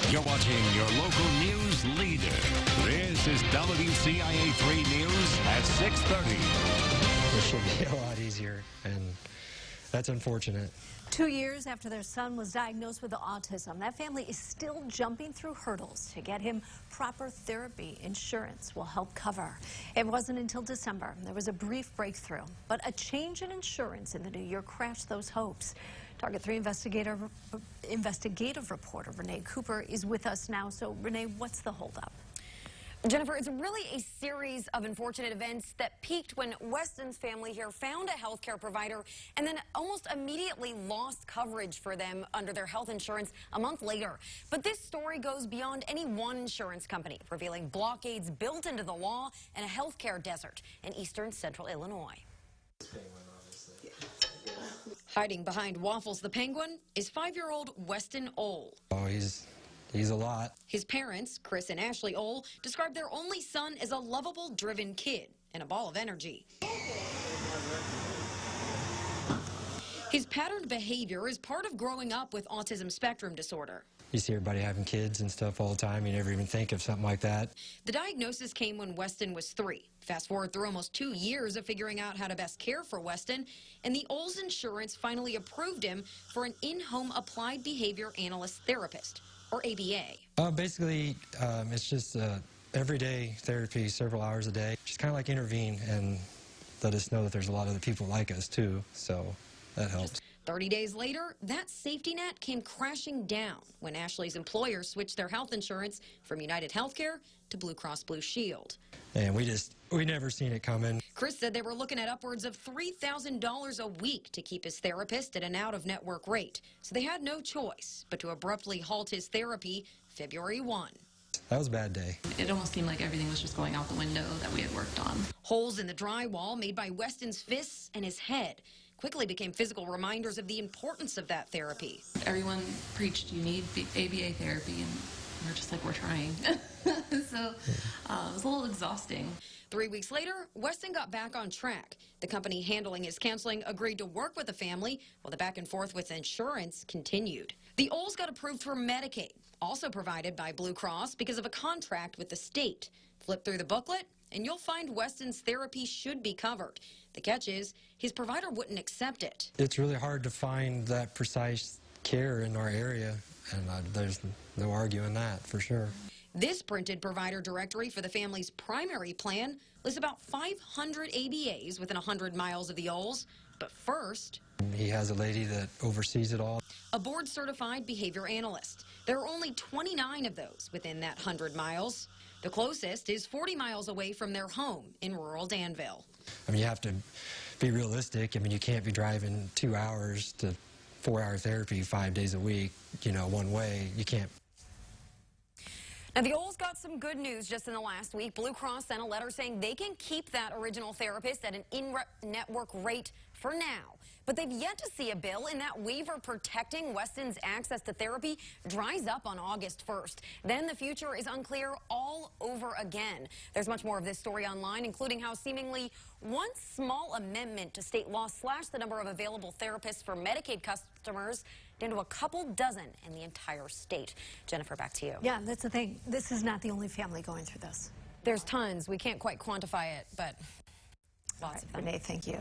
You're watching your local news leader. This is WCIA 3 News at 6:30. It should be a lot easier, and that's unfortunate. 2 years after their son was diagnosed with autism, that family is still jumping through hurdles to get him proper therapy insurance will help cover. It wasn't until December there was a brief breakthrough, but a change in insurance in the new year crashed those hopes. Target 3 investigative reporter Renee Cooper is with us now. So, Renee, what's the holdup? Jennifer, it's really a series of unfortunate events that peaked when Weston's family here found a health care provider and then almost immediately lost coverage for them under their health insurance a month later. But this story goes beyond any one insurance company, revealing blockades built into the law and a health care desert in eastern central Illinois. Hiding behind Waffles the Penguin is 5-year-old Weston Ohl. Oh, he's a lot. His parents, Chris and Ashley Ohl, describe their only son as a lovable, driven kid and a ball of energy. His patterned behavior is part of growing up with autism spectrum disorder. You see everybody having kids and stuff all the time. You never even think of something like that. The diagnosis came when Weston was 3. Fast forward through almost 2 years of figuring out how to best care for Weston, and the Ohl's insurance finally approved him for an in-home applied behavior analyst therapist, or ABA. Basically, it's just everyday therapy, several hours a day. Just kind of like intervene and let us know that there's a lot of other people like us too, so that helps. Just 30 days later, that safety net came crashing down when Ashley's employer switched their health insurance from United Healthcare to Blue Cross Blue Shield. And we never seen it coming. Chris said they were looking at upwards of $3,000 a week to keep his therapist at an out-of-network rate. So they had no choice but to abruptly halt his therapy February 1. That was a bad day. It almost seemed like everything was just going out the window that we had worked on. Holes in the drywall made by Weston's fists and his head quickly became physical reminders of the importance of that therapy. Everyone preached you need ABA therapy, and we're just like, we're trying. So it was a little exhausting. 3 weeks later, Weston got back on track. The company handling his counseling agreed to work with the family while the back and forth with insurance continued. The Ohls got approved for Medicaid, also provided by Blue Cross because of a contract with the state. Flip through the booklet and you'll find Weston's therapy should be covered. The catch is his provider wouldn't accept it. It's really hard to find that precise care in our area, and there's no arguing that for sure. This printed provider directory for the family's primary plan lists about 500 ABAs within 100 miles of the Ohls. But first, he has a lady that oversees it all. A board-certified behavior analyst. There are only 29 of those within that 100 miles. The closest is 40 miles away from their home in rural Danville. I mean, you have to be realistic. I mean, you can't be driving 2 hours to 4-hour therapy 5 days a week, one way. You can't. Now, the Ohls got some good news just in the last week. Blue Cross sent a letter saying they can keep that original therapist at an in-network rate for now. But they've yet to see a bill, and that waiver protecting Weston's access to therapy dries up on August 1st. Then the future is unclear all over again. There's much more of this story online, including how seemingly one small amendment to state law slashed the number of available therapists for Medicaid customers down to a couple dozen in the entire state. Jennifer, back to you. Yeah, that's the thing. This is not the only family going through this. There's tons. We can't quite quantify it, but lots of them. Renee, thank you.